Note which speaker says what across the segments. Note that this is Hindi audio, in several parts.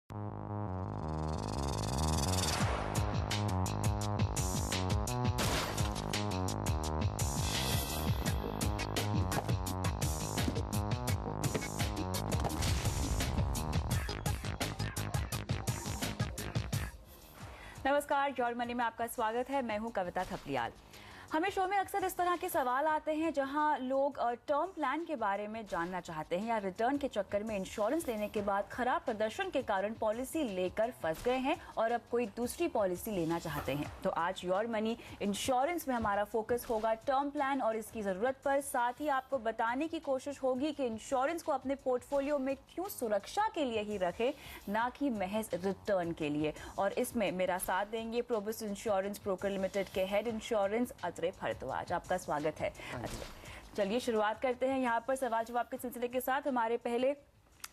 Speaker 1: नमस्कार, योर मनी में आपका स्वागत है। मैं हूं कविता थपलियाल। हमें शो में अक्सर इस तरह के सवाल आते हैं जहां लोग टर्म प्लान के बारे में जानना चाहते हैं या रिटर्न के चक्कर में इंश्योरेंस लेने के बाद खराब प्रदर्शन के कारण पॉलिसी लेकर फंस गए हैं और अब कोई दूसरी पॉलिसी लेना चाहते हैं। तो आज योर मनी इंश्योरेंस में हमारा फोकस होगा टर्म प्लान और इसकी जरूरत पर। साथ ही आपको बताने की कोशिश होगी कि इंश्योरेंस को अपने पोर्टफोलियो में क्यों सुरक्षा के लिए ही रखें, ना कि महज रिटर्न के लिए। और इसमें मेरा साथ देंगे प्रोबिस इंश्योरेंस ब्रोकर लिमिटेड के हेड इंश्योरेंस अत्रे भारद्वाज। आपका स्वागत है। चलिए शुरुआत करते हैं यहाँ पर सवाल जवाब के सिलसिले के साथ। हमारे पहले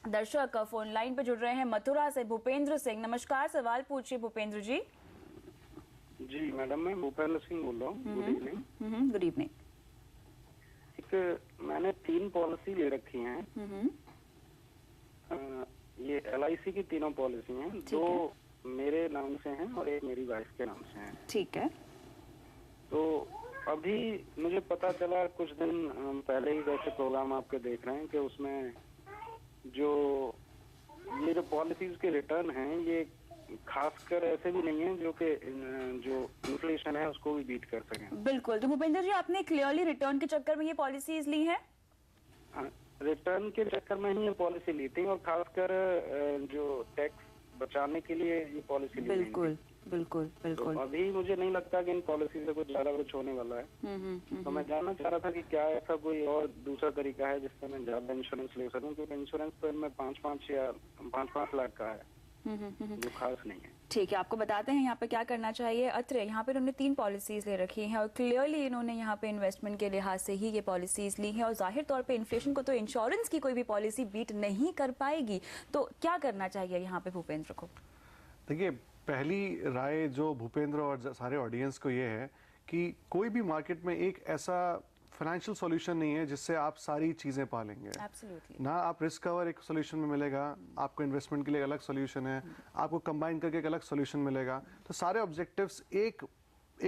Speaker 1: दर्शक फोन लाइन पर जुड़ रहे हैं मथुरा से भूपेंद्र सिंह। नमस्कार, सवाल पूछिए भूपेंद्र जी।
Speaker 2: जी मैडम, मैं भूपेंद्र सिंह बोल रहा हूँ। Good evening.
Speaker 1: Good evening.
Speaker 2: मैंने 3 पॉलिसी ले रखी हैं। ये LIC की तीनों पॉलिसी हैं। 2 मेरे नाम से हैं और एक मेरी वाइफ के नाम से हैं। ठीक है। तो अभी मुझे पता चला कुछ दिन पहले ही, जैसे प्रोग्राम आपके देख रहे हैं, कि उसमें ये जो पॉलिसीज के रिटर्न हैं ये खासकर ऐसे भी नहीं है जो इन्फ्लेशन है उसको भी बीट कर सकें।
Speaker 1: बिल्कुल। तो भूपेंद्र जी, आपने क्लियरली रिटर्न के चक्कर में ये पॉलिसीज ली है?
Speaker 2: रिटर्न के चक्कर में ही ये पॉलिसी ली थी और खासकर जो टैक्स बचाने के लिए ये पॉलिसी ली।
Speaker 1: बिल्कुल बिल्कुल बिल्कुल।
Speaker 2: तो अभी मुझे नहीं लगता कि इन पॉलिसी से कुछ ज्यादा कुछ होने वाला है। तो मैं जानना चाह रहा था कि क्या ऐसा कोई और दूसरा तरीका है जिससे मैं ज्यादा इंश्योरेंस ले सकूं, क्योंकि इंश्योरेंस तो इनमें 5-5 लाख का है, जो खास नहीं है।
Speaker 1: ठीक है, आपको बताते हैं यहाँ पे क्या करना चाहिए। अत्रे, यहाँ पे उन्होंने 3 पॉलिसीज ले रखी हैं और क्लियरली इन्होंने यहाँ पे इन्वेस्टमेंट के लिहाज से ही ये पॉलिसीज ली हैं और जाहिर तौर पे इन्फ्लेशन को तो इंश्योरेंस की कोई भी पॉलिसी बीट नहीं कर पाएगी। तो क्या करना चाहिए यहाँ पे भूपेंद्र को?
Speaker 3: देखिए, पहली राय जो भूपेंद्र और सारे ऑडियंस को ये है कि कोई भी मार्केट में एक ऐसा फाइनेंशियल सॉल्यूशन नहीं है जिससे आप सारी चीजें पा लेंगे।
Speaker 1: Absolutely.
Speaker 3: ना आप रिस्क कवर एक सॉल्यूशन में मिलेगा, आपको इन्वेस्टमेंट के लिए एक अलग सॉल्यूशन है, आपको कंबाइन करके एक अलग सॉल्यूशन मिलेगा। तो सारे ऑब्जेक्टिव्स एक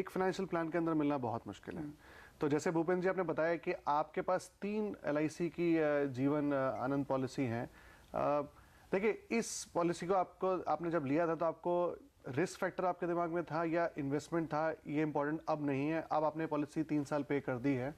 Speaker 3: फाइनेंशियल प्लान के अंदर मिलना बहुत मुश्किल है। तो जैसे भूपेंद्र जी आपने बताया कि आपके पास 3 LIC की जीवन आनंद पॉलिसी है। देखिए, इस पॉलिसी को आपने जब लिया था तो आपको रिस्क फैक्टर आपके दिमाग में था या इन्वेस्टमेंट था, ये इंपॉर्टेंट अब नहीं है। अब आपने पॉलिसी 3 साल पे कर दी है।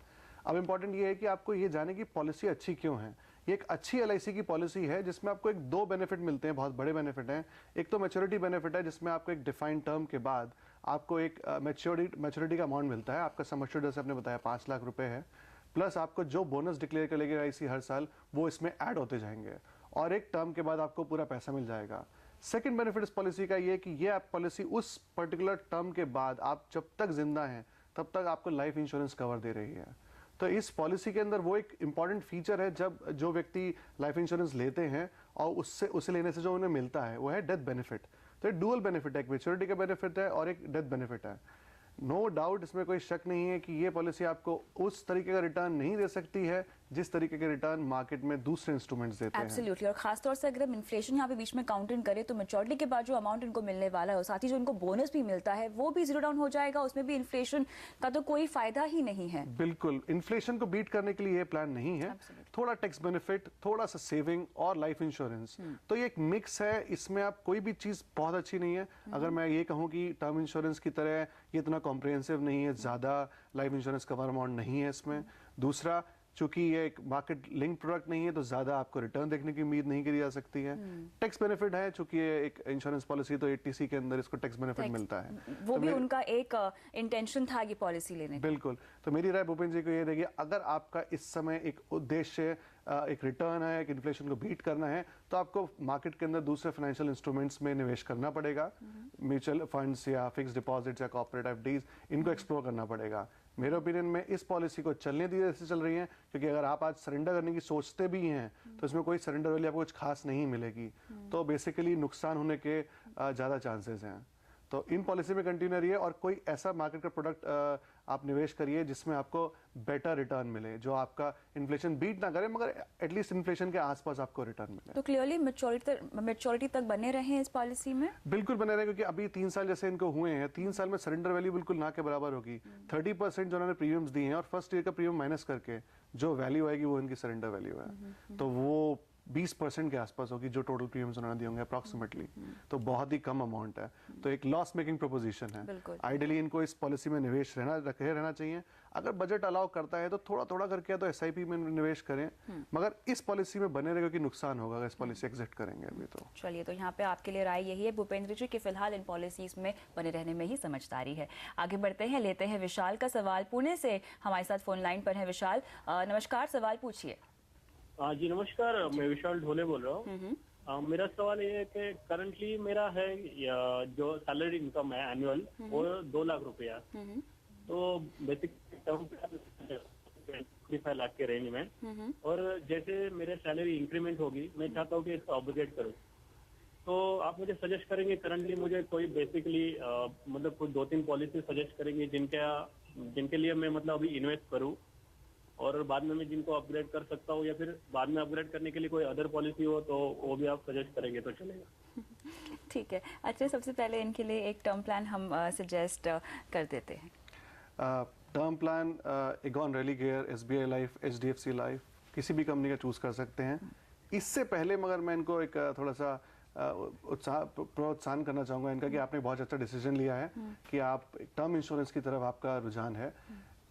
Speaker 3: अब इंपॉर्टेंट ये है कि आपको ये जाने की पॉलिसी अच्छी क्यों है। ये एक अच्छी LIC की पॉलिसी है जिसमें आपको 2 बेनिफिट मिलते हैं, बहुत बड़े बेनिफिट हैं। एक तो मैच्योरिटी बेनिफिट है जिसमें आपको एक डिफाइंड टर्म के बाद आपको एक मैच्योरिटी का अमाउंट मिलता है। आपका सम एश्योर्ड जैसे आपने बताया 5 लाख रुपए है, प्लस आपको जो बोनस डिक्लेयर कर लेगी LIC हर साल वो इसमें ऐड होते जाएंगे और एक टर्म के बाद आपको पूरा पैसा मिल जाएगा। सेकंड बेनिफिट इस पॉलिसी का ये कि ये पॉलिसी उस पर्टिकुलर टर्म के बाद आप जब तक जिंदा हैं तब तक आपको लाइफ इंश्योरेंस कवर दे रही है। तो इस पॉलिसी के अंदर वो एक इंपॉर्टेंट फीचर है, जब जो व्यक्ति लाइफ इंश्योरेंस लेते हैं और उसे लेने से जो उन्हें मिलता है वो है डेथ बेनिफिट। तो एक डुअल बेनिफिट है, एक मैच्योरिटी का बेनिफिट है और एक डेथ बेनिफिट है। नो डाउट, इसमें कोई शक नहीं है कि ये पॉलिसी आपको उस तरीके का रिटर्न नहीं दे सकती है जिस तरीके के रिटर्न मार्केट में दूसरे इंस्ट्रूमेंट्स देते हैं।
Speaker 1: एब्सोल्युटली। और खासतौर से अगर हम इन्फ्लेशन यहाँ पे बीच में काउंट इन करें तो मैच्योरिटी के बाद जो अमाउंट इनको मिलने वाला है और साथ ही जो इनको बोनस भी मिलता है वो भी 0 डाउन हो जाएगा, उसमें भी इन्फ्लेशन का तो कोई फायदा ही नहीं है।
Speaker 3: बिल्कुल, इन्फ्लेशन को बीट करने के लिए ये प्लान नहीं है। थोड़ा टैक्स बेनिफिट, थोड़ा सा सेविंग और लाइफ इंश्योरेंस, तो ये एक मिक्स है। इसमें आप कोई भी चीज बहुत अच्छी नहीं है। अगर मैं ये कहूँ कि टर्म इंश्योरेंस की तरह ये इतना कॉम्प्रिहेंसिव नहीं है, ज्यादा लाइफ इंश्योरेंस कवर अमाउंट नहीं है इसमें। दूसरा, चूंकि ये एक मार्केट लिंक प्रोडक्ट नहीं है तो ज्यादा आपको रिटर्न देखने की उम्मीद नहीं की जा सकती है। टैक्स बेनिफिट है, चूंकि ये एक इंश्योरेंस पॉलिसी तो 80C के अंदर इसको टैक्स बेनिफिट मिलता है।
Speaker 1: वो तो भी उनका एक इंटेंशन था ये पॉलिसी लेने।
Speaker 3: बिल्कुल। तो मेरी राय भूपेंद्र जी को ये रहेगी, अगर आपका इस समय एक उद्देश्य एक रिटर्न है, एक इन्फ्लेशन को बीट करना है, तो आपको मार्केट के अंदर दूसरे फाइनेंशियल इंस्ट्रूमेंट्स में निवेश करना पड़ेगा। म्यूचुअल फंड्स या फिक्स डिपॉजिट्स या कॉर्पोरेट FDs, इनको एक्सप्लोर करना पड़ेगा। मेरे ओपिनियन में इस पॉलिसी को चलने दी जैसे चल रही है, क्योंकि अगर आप आज सरेंडर करने की सोचते भी हैं तो इसमें कोई सरेंडर वैल्यू आपको कुछ खास नहीं मिलेगी। तो बेसिकली नुकसान होने के ज्यादा चांसेस हैं। तो इन पॉलिसी में कंटिन्यू रहिए और कोई ऐसा मार्केट का प्रोडक्ट आप निवेश करिए जिसमें आपको बेटर रिटर्न मिले, जो आपका इन्फ्लेशन बीट ना करे मगर एटलीस्ट इन्फ्लेशन के आसपास आपको रिटर्न मिले।
Speaker 1: तो क्लियरली मैच्योरिटी तक बने रहे हैं इस पॉलिसी में?
Speaker 3: बिल्कुल बने रहे, क्योंकि अभी 3 साल जैसे इनको हुए हैं, 3 साल में सरेंडर वैल्यू बिल्कुल ना के बराबर होगी। 30% जो उन्होंने प्रीमियम्स दिए हैं और फर्स्ट ईयर का प्रीमियम माइनस करके जो वैल्यू आएगी वो इनकी सरेंडर वैल्यू है, तो वो 20% के आसपास होगी जो टोटल प्रीमियम्स उन्होंने दिए होंगे अप्रॉक्सीमेटली। तो बहुत ही कम अमाउंट है, तो एक लॉस मेकिंग प्रोपोजिशन है। आइडियली इनको इस पॉलिसी में निवेश रहना चाहिए। अगर बजट अलाउ करता है तो थोड़ा थोड़ा करके तो SIP में निवेश करें, मगर इस पॉलिसी में बने रहे, क्योंकि नुकसान होगा अगर इस पॉलिसी एग्जिट करेंगे अभी तो।
Speaker 1: चलिए, तो यहाँ पे आपके लिए राय यही है भूपेंद्र जी कि फिलहाल इन पॉलिसीज में बने रहने में ही समझदारी है। आगे बढ़ते हैं, लेते हैं विशाल का सवाल। पुणे से हमारे साथ फोन लाइन पर है विशाल। नमस्कार, सवाल पूछिए।
Speaker 4: जी नमस्कार, मैं विशाल ढोले बोल रहा हूँ। मेरा सवाल ये है कि करंटली मेरा है जो सैलरी इनकम है एनुअल वो 2 लाख रुपया, तो बेसिक 25 लाख के रेंज में, और जैसे मेरे सैलरी इंक्रीमेंट होगी मैं चाहता हूँ कि इसको अपग्रेड करूँ, तो आप मुझे सजेस्ट करेंगे करंटली मुझे कोई बेसिकली मतलब कोई 2-3 पॉलिसी सजेस्ट करेंगे जिनके लिए मैं मतलब अभी इन्वेस्ट करूँ और बाद में मैं जिनको अपग्रेड कर सकता हूँ, या फिर बाद में अपग्रेड करने के लिए कोई अदर पॉलिसी हो तो वो भी आप सजेस्ट करेंगे तो चलेगा।
Speaker 1: ठीक है, अच्छा सबसे पहले इनके लिए एक टर्म प्लान हम सजेस्ट कर देते हैं।
Speaker 3: Term plan Aegon Religare, SBI life, HDFC life, किसी भी कंपनी का चूज कर सकते हैं। इससे पहले मगर मैं इनको एक थोड़ा सा प्रोत्साहन करना चाहूँगा इनका कि आपने बहुत अच्छा डिसीजन लिया है कि आप टर्म इंश्योरेंस की तरफ आपका रुझान है।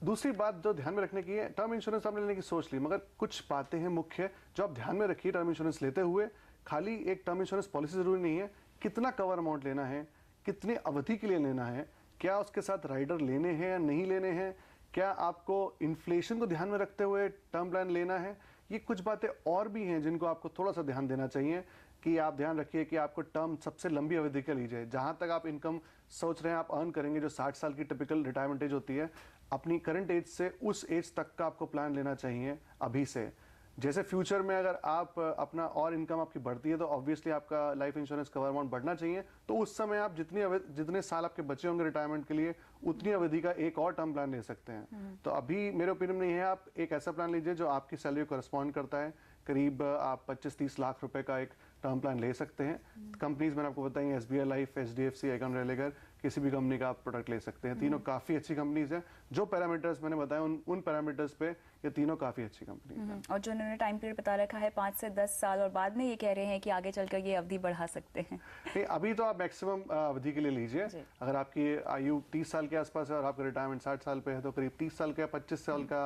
Speaker 3: दूसरी बात जो ध्यान में रखने की है, टर्म इंश्योरेंस आपने लेने की सोच ली, मगर कुछ बातें हैं मुख्य जो आप ध्यान में रखिए टर्म इंश्योरेंस लेते हुए। खाली एक टर्म इंश्योरेंस पॉलिसी जरूरी नहीं है, कितना कवर अमाउंट लेना है, कितनी अवधि के लिए लेना है, क्या उसके साथ राइडर लेने हैं या नहीं लेने हैं, क्या आपको इन्फ्लेशन को ध्यान में रखते हुए टर्म प्लान लेना है, ये कुछ बातें और भी हैं जिनको आपको थोड़ा सा ध्यान देना चाहिए। कि आप ध्यान रखिए कि आपको टर्म सबसे लंबी अवधि का लीजिए, जहां तक आप इनकम सोच रहे हैं आप अर्न करेंगे, जो 60 साल की टिपिकल रिटायरमेंट एज होती है, अपनी करंट एज से उस एज तक का आपको प्लान लेना चाहिए अभी से। जैसे फ्यूचर में अगर आप अपना और इनकम आपकी बढ़ती है तो ऑब्वियसली आपका लाइफ इंश्योरेंस कवर अमाउंट बढ़ना चाहिए, तो उस समय आप जितने साल आपके बचे होंगे रिटायरमेंट के लिए उतनी अवधि का एक और टर्म प्लान ले सकते हैं। तो अभी मेरे ओपिनियन में ये है आप एक ऐसा प्लान लीजिए जो आपकी सैलरी को करस्पॉन्ड करता है। करीब आप 25-30 लाख रुपए का एक टर्म प्लान ले सकते हैं। कंपनीज मैंने आपको बताई SBI life, HDFC, Aegon Religare, किसी भी कंपनी का आप प्रोडक्ट ले सकते हैं। तीनों काफी अच्छी कंपनीज हैं। जो पैरामीटर्स मैंने बताए उन पैरामीटर्स पे ये तीनों काफी अच्छी कंपनीज हैं।
Speaker 1: और जो उन्होंने टाइम पीरियड बता रखा है 5 से 10 साल, और बाद में ये कह रहे हैं कि आगे चलकर ये अवधि बढ़ा सकते हैं।
Speaker 3: नहीं, अभी तो आप मैक्सिमम अवधि के लिए लीजिए। अगर आपकी आयु 30 साल के आसपास है और आपका रिटायरमेंट 60 साल पे है तो करीब 30 साल का 25 साल का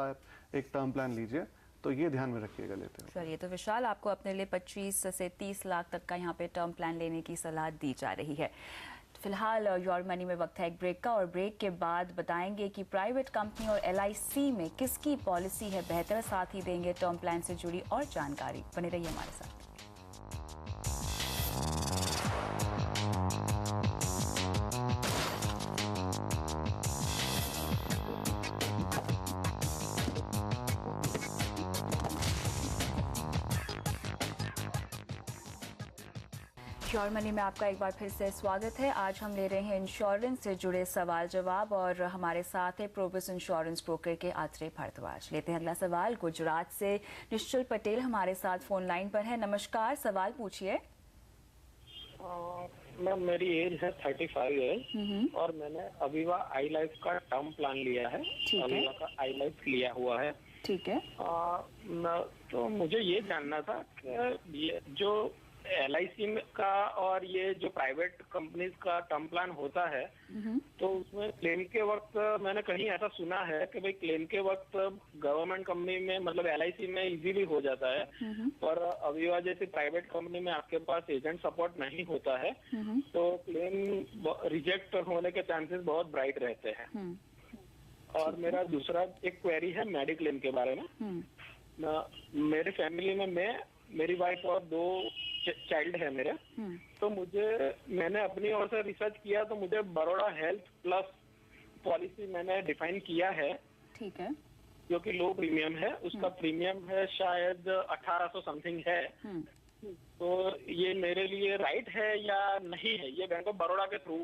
Speaker 3: एक टर्म प्लान लीजिए, तो ये ध्यान में रखिएगा लेते हुए।
Speaker 1: चलिए, तो विशाल आपको अपने लिए 25 से 30 लाख तक का यहाँ पे टर्म प्लान लेने की सलाह दी जा रही है। फिलहाल योर मनी में वक्त है एक ब्रेक का, और ब्रेक के बाद बताएंगे कि प्राइवेट कंपनी और LIC में किसकी पॉलिसी है बेहतर, साथ ही देंगे टर्म प्लान से जुड़ी और जानकारी। बने रहिए हमारे साथ। योर मनी में आपका एक बार फिर से स्वागत है। आज हम ले रहे हैं इंश्योरेंस से जुड़े सवाल जवाब, और हमारे साथ है प्रोविस इंश्योरेंस ब्रोकर के आत्रेय भारद्वाज। लेते हैं अगला सवाल। गुजरात से निश्चल पटेल हमारे साथ फोन लाइन पर है। नमस्कार, सवाल पूछिए।
Speaker 5: मैम, मेरी एज है 35 ईयर और मैंने अविवा आई लाइफ का टर्म प्लान लिया है। अविवा का आई लाइफ लिया हुआ है।
Speaker 1: ठीक है।
Speaker 5: तो मुझे ये जानना था कि ये जो LIC का और ये जो प्राइवेट कंपनीज का टर्म प्लान होता है, तो उसमें क्लेम के वक्त मैंने कहीं ऐसा सुना है कि भाई क्लेम के वक्त गवर्नमेंट कंपनी में मतलब LIC में इजीली हो जाता है, और अविवा जैसी प्राइवेट कंपनी में आपके पास एजेंट सपोर्ट नहीं होता है, तो क्लेम रिजेक्ट होने के चांसेस बहुत ब्राइट रहते हैं। और मेरा दूसरा एक क्वेरी है मेडिक्लेम के बारे में। मेरे फैमिली में मेरी वाइफ और 2 चाइल्ड है मेरे, तो मैंने अपनी ओर से रिसर्च किया तो मुझे बड़ौदा हेल्थ प्लस पॉलिसी मैंने डिफाइन किया है।
Speaker 1: ठीक है।
Speaker 5: जो कि लो प्रीमियम है, उसका प्रीमियम है शायद 1800 समथिंग है। तो ये मेरे लिए राइट है या नहीं है? ये बैंक ऑफ बड़ौदा के थ्रू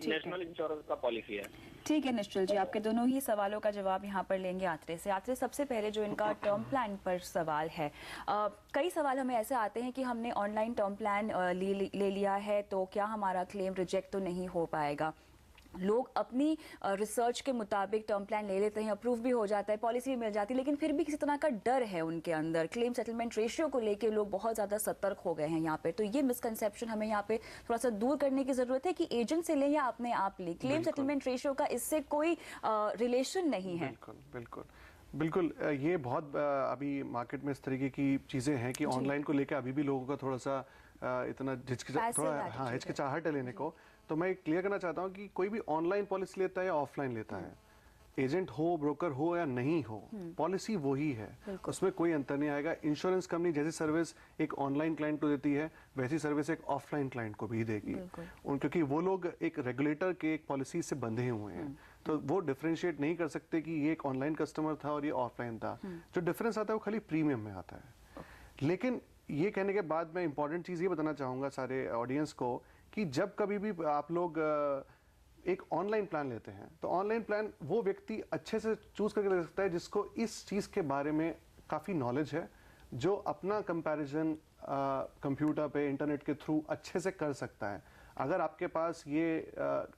Speaker 5: नेशनल इंश्योरेंस का पॉलिसी है।
Speaker 1: ठीक है निश्चल जी, आपके दोनों ही सवालों का जवाब यहाँ पर लेंगे आत्रे से। आत्रे, सबसे पहले जो इनका टर्म प्लान पर सवाल है, कई सवाल हमें ऐसे आते हैं कि हमने ऑनलाइन टर्म प्लान ले लिया है तो क्या हमारा क्लेम रिजेक्ट तो नहीं हो पाएगा। लोग अपनी रिसर्च के मुताबिक टर्म प्लान ले लेते हैं, अप्रूव भी हो जाता है, पॉलिसी भी मिल जाती है, लेकिन फिर भी किसी तरह का डर है उनके अंदर। क्लेम सेटलमेंट रेशियो को लेके लोग बहुत ज़्यादा सतर्क हो गए हैं यहाँ पे। तो ये मिसकंसेप्शन हमें यहाँ पे थोड़ा सा दूर करने की ज़रूरत है कि एजेंट से लें या अपने आप लें। क्लेम सेटलमेंट रेशियो का इससे कोई रिलेशन नहीं है।
Speaker 3: बिल्कुल ये बहुत अभी मार्केट में इस तरीके की चीज़ें हैं कि ऑनलाइन को लेकर अभी भी लोगों का थोड़ा सा इतना हिचकिचाहट है लेने को। तो मैं क्लियर करना चाहता हूँ कि कोई भी ऑनलाइन पॉलिसी लेता है या ऑफलाइन लेता है, एजेंट हो, ब्रोकर हो या नहीं हो, पॉलिसी वही है, उसमें कोई अंतर नहीं आएगा। इंश्योरेंस कंपनी जैसी सर्विस एक ऑनलाइन क्लाइंट को देती है, वैसी सर्विस एक ऑफलाइन क्लाइंट को भी देगी, क्योंकि वो लोग एक रेगुलेटर के एक पॉलिसी से बंधे हुए हैं। तो वो डिफरेंशिएट नहीं कर सकते कि ये एक ऑनलाइन कस्टमर था और ये ऑफलाइन था। जो डिफरेंस आता है वो खाली प्रीमियम में आता है। लेकिन ये कहने के बाद मैं इंपॉर्टेंट चीज़ ये बताना चाहूँगा सारे ऑडियंस को कि जब कभी भी आप लोग एक ऑनलाइन प्लान लेते हैं तो ऑनलाइन प्लान वो व्यक्ति अच्छे से चूज करके ले सकता है जिसको इस चीज़ के बारे में काफ़ी नॉलेज है, जो अपना कंपैरिजन कंप्यूटर पे इंटरनेट के थ्रू अच्छे से कर सकता है। अगर आपके पास ये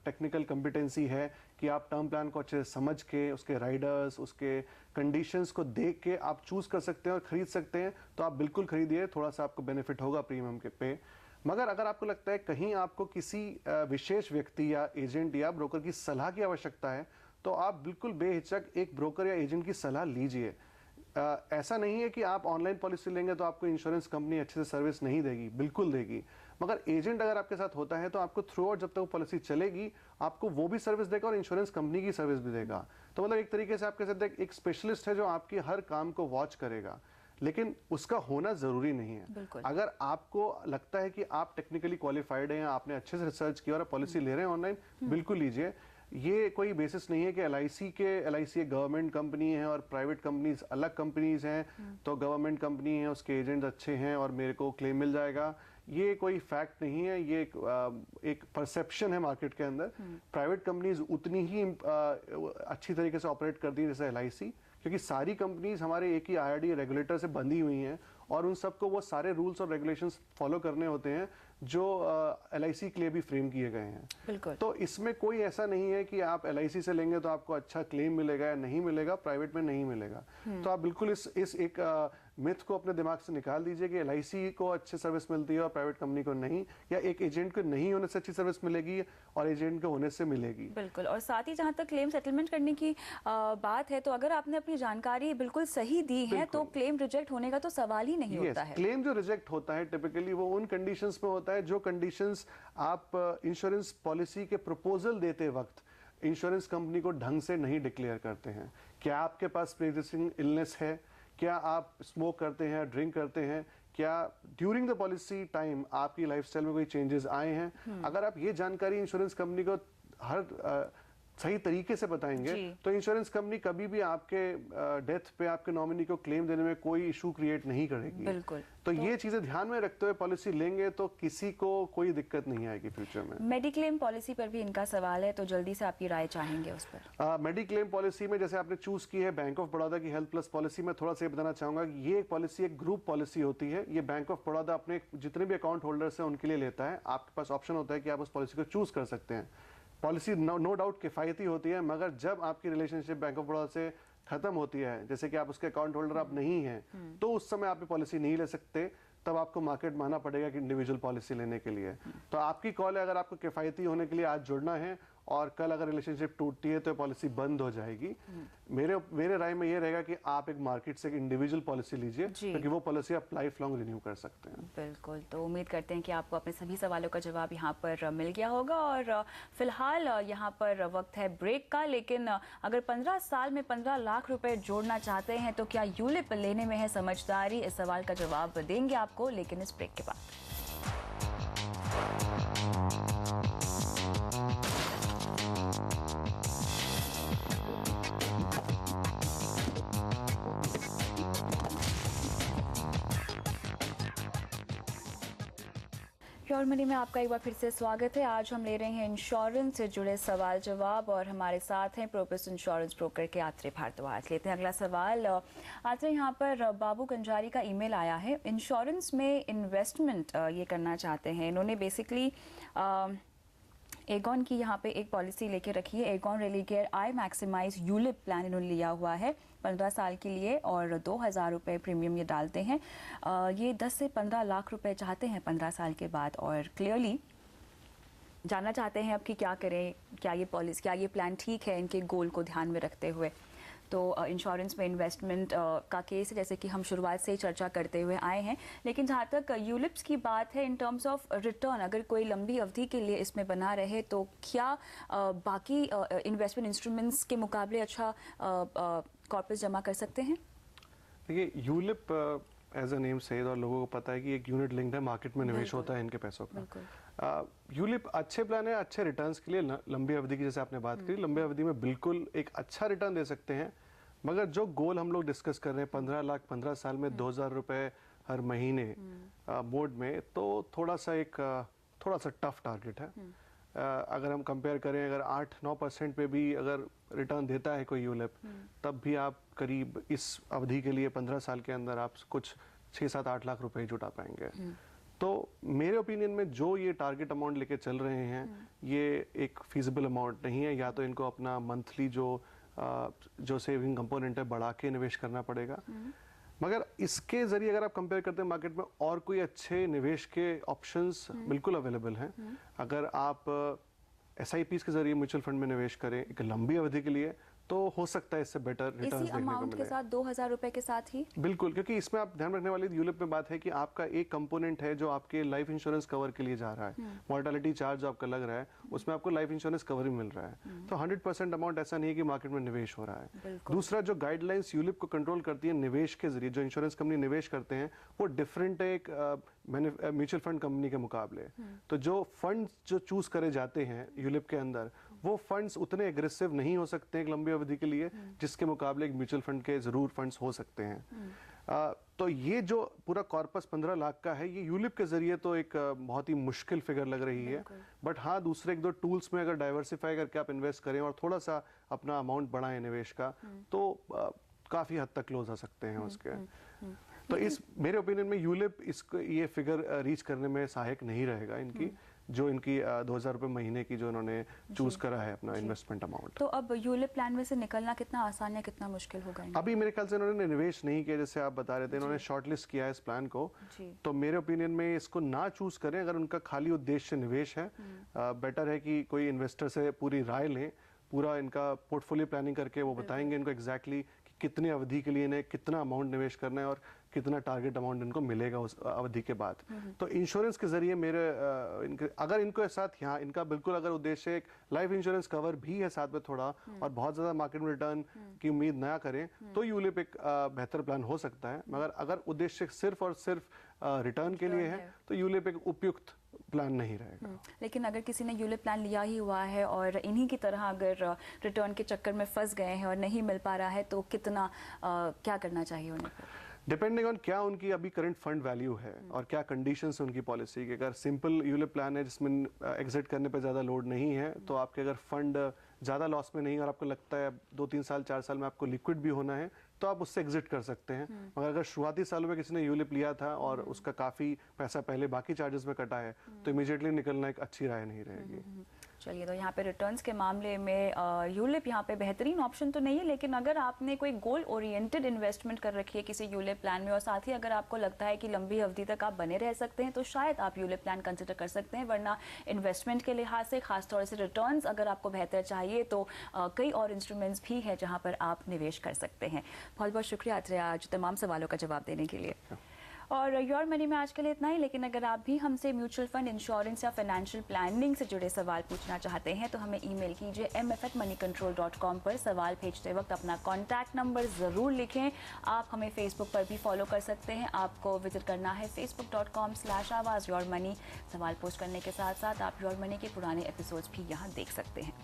Speaker 3: टेक्निकल कॉम्पिटेंसी है कि आप टर्म प्लान को अच्छे से समझ के उसके राइडर्स, उसके कंडीशंस को देख के आप चूज कर सकते हैं और खरीद सकते हैं, तो आप बिल्कुल खरीदिए। थोड़ा सा आपको बेनिफिट होगा प्रीमियम के पे। मगर अगर आपको लगता है कहीं आपको किसी विशेष व्यक्ति या एजेंट या ब्रोकर की सलाह की आवश्यकता है, तो आप बिल्कुल बेहिचक एक ब्रोकर या एजेंट की सलाह लीजिए। ऐसा नहीं है कि आप ऑनलाइन पॉलिसी लेंगे तो आपको इंश्योरेंस कंपनी अच्छे से सर्विस नहीं देगी, बिल्कुल देगी। मगर एजेंट अगर आपके साथ होता है तो आपको थ्रू आउट जब तक वो पॉलिसी चलेगी आपको वो भी सर्विस देगा और इंश्योरेंस कंपनी की सर्विस भी देगा। तो मतलब एक तरीके से आपके साथ एक स्पेशलिस्ट है जो आपकी हर काम को वॉच करेगा, लेकिन उसका होना जरूरी नहीं है। अगर आपको लगता है कि आप टेक्निकली क्वालिफाइड हैं, आपने अच्छे से रिसर्च किया और पॉलिसी ले रहे हैं ऑनलाइन, बिल्कुल लीजिए। ये कोई बेसिस नहीं है कि एलआईसी एक गवर्नमेंट कंपनी है और प्राइवेट कंपनीज अलग कंपनीज हैं, तो गवर्नमेंट कंपनी है उसके एजेंट अच्छे हैं और मेरे को क्लेम मिल जाएगा। ये कोई फैक्ट नहीं है, ये एक परसेप्शन है मार्केट के अंदर। प्राइवेट कंपनीज उतनी ही अच्छी तरीके से ऑपरेट करती है जैसे एलआईसी, क्योंकि सारी कंपनीज हमारे एक ही आईआरडी रेगुलेटर से बंधी हुई हैं और उन सबको वो सारे रूल्स और रेगुलेशंस फॉलो करने होते हैं जो एलआईसी के लिए भी फ्रेम किए गए हैं। तो इसमें कोई ऐसा नहीं है कि आप एलआईसी से लेंगे तो आपको अच्छा क्लेम मिलेगा या नहीं मिलेगा, प्राइवेट में नहीं मिलेगा। तो आप बिल्कुल इस एक मिथ को अपने दिमाग से निकाल दीजिए कि एलआईसी को अच्छी सर्विस मिलती है और प्राइवेट कंपनी को नहीं, या एक एजेंट को नहीं होने से अच्छी सर्विस मिलेगी और एजेंट के होने से मिलेगी।
Speaker 1: बिल्कुल। और साथ ही जहां तक क्लेम सेटलमेंट करने की बात है, तो अगर आपने अपनी जानकारी बिल्कुल सही दी है तो क्लेम रिजेक्ट होने का तो सवाल ही नहीं होता है।
Speaker 3: क्लेम जो रिजेक्ट होता है टिपिकली वो उन कंडीशंस में होता है जो कंडीशंस आप इंश्योरेंस पॉलिसी के प्रपोजल देते वक्त इंश्योरेंस कंपनी को ढंग से नहीं डिक्लेयर करते हैं। क्या आपके पास प्री एग्जिस्टिंग इलनेस है, क्या आप स्मोक करते हैं, ड्रिंक करते हैं, क्या ड्यूरिंग द पॉलिसी टाइम आपकी लाइफस्टाइल में कोई चेंजेस आए हैं। अगर आप ये जानकारी इंश्योरेंस कंपनी को हर सही तरीके से बताएंगे तो इंश्योरेंस कंपनी कभी भी आपके डेथ पे आपके नॉमिनी को क्लेम देने में कोई इशू क्रिएट नहीं करेगी।
Speaker 1: बिल्कुल।
Speaker 3: तो ये चीजें ध्यान में रखते हुए पॉलिसी लेंगे तो किसी को कोई दिक्कत नहीं आएगी फ्यूचर में।
Speaker 1: मेडिक्लेम पॉलिसी पर भी इनका सवाल है, तो जल्दी से आपकी राय चाहेंगे उस पर।
Speaker 3: मेडिक्लेम पॉलिसी में जैसे आपने चूज की है बैंक ऑफ बड़ौदा की हेल्थ प्लस पॉलिसी, में थोड़ा सा बताना चाहूंगा कि ये पॉलिसी एक ग्रुप पॉलिसी होती है। ये बैंक ऑफ बड़ौदा अपने जितने भी अकाउंट होल्डर्स हैं उनके लिए लेता है। आपके पास ऑप्शन होता है कि आप उस पॉलिसी को चूज कर सकते हैं। पॉलिसी नो डाउट किफायती होती है, मगर जब आपकी रिलेशनशिप बैंक ऑफ बड़ौदा से खत्म होती है, जैसे कि आप उसके अकाउंट होल्डर आप नहीं हैं, तो उस समय आप पॉलिसी नहीं ले सकते। तब आपको मार्केट मानना पड़ेगा कि इंडिविजुअल पॉलिसी लेने के लिए। तो आपकी कॉल है, अगर आपको किफायती होने के लिए आज जुड़ना है और कल अगर रिलेशनशिप टूटती है तो पॉलिसी बंद हो जाएगी। मेरे राय में ये रहेगा कि आप एक मार्केट से एक इंडिविजुअल पॉलिसी लीजिए, क्योंकि वो पॉलिसी आप लाइफ लॉन्ग रिन्यू कर सकते हैं।
Speaker 1: बिल्कुल। तो उम्मीद करते हैं कि आपको अपने सभी सवालों का जवाब यहाँ पर मिल गया होगा। और फिलहाल यहाँ पर वक्त है ब्रेक का, लेकिन अगर 15 साल में 15 लाख रुपए जोड़ना चाहते हैं तो क्या यूलिप लेने में है समझदारी? इस सवाल का जवाब देंगे आपको, लेकिन इस ब्रेक के बाद। प्योर मनी में आपका एक बार फिर से स्वागत है। आज हम ले रहे हैं इंश्योरेंस से जुड़े सवाल जवाब और हमारे साथ हैं प्रोपेस इंश्योरेंस ब्रोकर के आत्रे भारद्वाज। लेते हैं अगला सवाल। आत्रे, यहाँ पर बाबू कंजारी का ईमेल आया है। इंश्योरेंस में इन्वेस्टमेंट ये करना चाहते हैं। इन्होंने बेसिकली एगॉन की यहाँ पे एक पॉलिसी लेके रखी है, एगॉन रेलिगेयर आई मैक्सिमाइज यूलिप प्लान इन्होंने लिया हुआ है 15 साल के लिए और 2000 रुपये प्रीमियम ये डालते हैं। ये 10 से 15 लाख रुपए चाहते हैं 15 साल के बाद और क्लियरली जानना चाहते हैं अब कि क्या करें, क्या ये पॉलिसी, क्या ये प्लान ठीक है इनके गोल को ध्यान में रखते हुए। तो इंश्योरेंस में इन्वेस्टमेंट का केस है, जैसे कि हम शुरुआत से ही चर्चा करते हुए आए हैं। लेकिन जहाँ तक यूलिप्स की बात है, इन टर्म्स ऑफ रिटर्न अगर कोई लंबी अवधि के लिए इसमें बना रहे तो क्या बाकी इन्वेस्टमेंट इंस्ट्रूमेंट्स के मुकाबले अच्छा कॉर्पस जमा कर सकते हैं?
Speaker 3: देखिए, यूलिप एज अ नेम से और लोगों को पता है कि एक यूनिट लिंक्ड है, मार्केट में निवेश होता है इनके पैसों का। यूलिप अच्छे प्लान है, अच्छे रिटर्न्स के लिए लंबी अवधि की जैसे आपने बात करी, लंबी अवधि में बिल्कुल एक अच्छा रिटर्न दे सकते हैं। मगर जो गोल हम लोग डिस्कस कर रहे हैं 15 लाख 15 साल में 2000 रुपए हर महीने मोड में, तो थोड़ा सा टफ टारगेट है। अगर हम कंपेयर करें, अगर 8-9% पे भी अगर रिटर्न देता है कोई यूलिप, तब भी आप करीब इस अवधि के लिए 15 साल के अंदर आप कुछ 6-7-8 लाख रुपए जुटा पाएंगे। तो मेरे ओपिनियन में जो ये टारगेट अमाउंट लेके चल रहे हैं, ये एक फीजिबल अमाउंट नहीं है। या तो इनको अपना मंथली जो सेविंग कंपोनेंट है बढ़ा के निवेश करना पड़ेगा। मगर इसके जरिए अगर आप कंपेयर करते हैं मार्केट में, और कोई अच्छे निवेश के ऑप्शंस बिल्कुल अवेलेबल हैं। अगर आप SIPs के जरिए म्यूचुअल फंड में निवेश करें एक लंबी अवधि के लिए, तो हो सकता है इससे बेटर रिटर्न्स देखने को मिले।
Speaker 1: के साथ 2000 रुपए के साथ ही
Speaker 3: बिल्कुल, क्योंकि इसमें आप ध्यान रखने वाली यूलिप में बात है कि आपका एक कंपोनेंट है जो आपके लाइफ इंश्योरेंस कवर के लिए जा रहा है। मॉर्टेलिटी चार्ज जो आपका लग रहा है, उसमें आपको लाइफ इंश्योरेंस कवर भी मिल रहा है। तो 100% अमाउंट ऐसा नहीं है कि मार्केट में निवेश हो रहा है। दूसरा, जो गाइडलाइंस यूलिप को कंट्रोल करती है निवेश के जरिए, जो इंश्योरेंस कंपनी निवेश करते हैं, वो डिफरेंट है एक म्यूचुअल फंड कंपनी के मुकाबले। तो जो फंड जो चूज करे जाते हैं यूलिप के अंदर, वो फंड्स उतने एग्रेसिव नहीं हो सकते एक लंबी अवधि के लिए जिसके मुकाबले एक म्यूचुअल फंड के जरूर फंड्स हो सकते हैं। तो ये जो पूरा कॉर्पस 15 लाख का है, ये यूलिप के जरिए तो एक बहुत ही मुश्किल फिगर लग रही है। बट हाँ, दूसरे 1-2 टूल्स में अगर डाइवर्सिफाई करके आप इन्वेस्ट करें और थोड़ा सा अपना अमाउंट बढ़ाएं निवेश का, तो काफी हद तक क्लोज आ सकते हैं उसके। तो इस मेरे ओपिनियन में यूलिप इसको ये फिगर रीच करने में सहायक नहीं रहेगा इनकी, जो इनकी 2000 रुपए महीने की जो इन्होंने चूज करा है अपना इन्वेस्टमेंट अमाउंट।
Speaker 1: तो अब यूलिप प्लान में से निकलना कितना आसान या कितना मुश्किल होगा?
Speaker 3: अभी मेरे ख्याल से इन्होंने निवेश नहीं किया, जैसे आप बता रहे थे, इन्होंने शॉर्टलिस्ट किया है इस प्लान को। तो मेरे ओपिनियन में इसको ना चूज करें अगर उनका खाली उद्देश्य निवेश है। बेटर है कि कोई इन्वेस्टर से पूरी राय लें, पूरा इनका पोर्टफोलियो प्लानिंग करके वो बताएंगे इनको एग्जैक्टली कितने अवधि के लिए इन्हें कितना अमाउंट निवेश करना है और कितना टारगेट अमाउंट इनको मिलेगा उस अवधि के बाद। तो इंश्योरेंस के जरिए अगर इनको साथ यहाँ इनका बिल्कुल अगर उद्देश्य एक लाइफ इंश्योरेंस कवर भी है साथ में थोड़ा, और बहुत ज्यादा मार्केट में रिटर्न की उम्मीद ना करें, तो यूलिप एक बेहतर प्लान हो सकता है। मगर अगर उद्देश्य सिर्फ और सिर्फ रिटर्न के लिए है, तो यूलिप एक उपयुक्त प्लान नहीं रहेगा।
Speaker 1: लेकिन अगर किसी ने यूलिप प्लान लिया ही हुआ है और इन्हीं की तरह अगर रिटर्न के चक्कर में फंस गए हैं और नहीं मिल पा रहा है, तो कितना क्या करना चाहिए उन्हें?
Speaker 3: डिपेंडिंग ऑन क्या उनकी अभी करंट फंड वैल्यू है और क्या कंडीशंस है उनकी पॉलिसी की। अगर सिंपल यूलिप प्लान है जिसमें एग्जिट करने पे ज़्यादा लोड नहीं है, तो आपके अगर फंड ज़्यादा लॉस में नहीं और आपको लगता है 2-3 साल 4 साल में आपको लिक्विड भी होना है, तो आप उससे एग्जिट कर सकते हैं। मगर अगर शुरुआती सालों में किसी ने यूलिप लिया था और उसका काफ़ी पैसा पहले बाकी चार्जेस में कटा है, तो इमीडिएटली निकलना एक अच्छी राय नहीं रहेगी।
Speaker 1: चलिए, तो यहाँ पे रिटर्न्स के मामले में यूलिप यहाँ पे बेहतरीन ऑप्शन तो नहीं है। लेकिन अगर आपने कोई गोल ओरिएंटेड इन्वेस्टमेंट कर रखी है किसी यूलिप प्लान में और साथ ही अगर आपको लगता है कि लंबी अवधि तक आप बने रह सकते हैं, तो शायद आप यूलिप प्लान कंसिडर कर सकते हैं। वरना इन्वेस्टमेंट के लिहाज से, खासतौर से रिटर्न्स अगर आपको बेहतर चाहिए, तो कई और इंस्ट्रूमेंट्स भी हैं जहाँ पर आप निवेश कर सकते हैं। बहुत बहुत शुक्रिया आत्रे आज तमाम सवालों का जवाब देने के लिए। और योर मनी में आज के लिए इतना ही। लेकिन अगर आप भी हमसे म्यूचुअल फंड, इंश्योरेंस या फाइनेंशियल प्लानिंग से जुड़े सवाल पूछना चाहते हैं, तो हमें ईमेल कीजिए mf@moneycontrol.com पर। सवाल भेजते वक्त अपना कॉन्टैक्ट नंबर ज़रूर लिखें। आप हमें फेसबुक पर भी फॉलो कर सकते हैं। आपको विजिट करना है facebook.com/आवाज़ योर मनी। सवाल पोस्ट करने के साथ साथ आप योर मनी के पुराने एपिसोड्स भी यहाँ देख सकते हैं।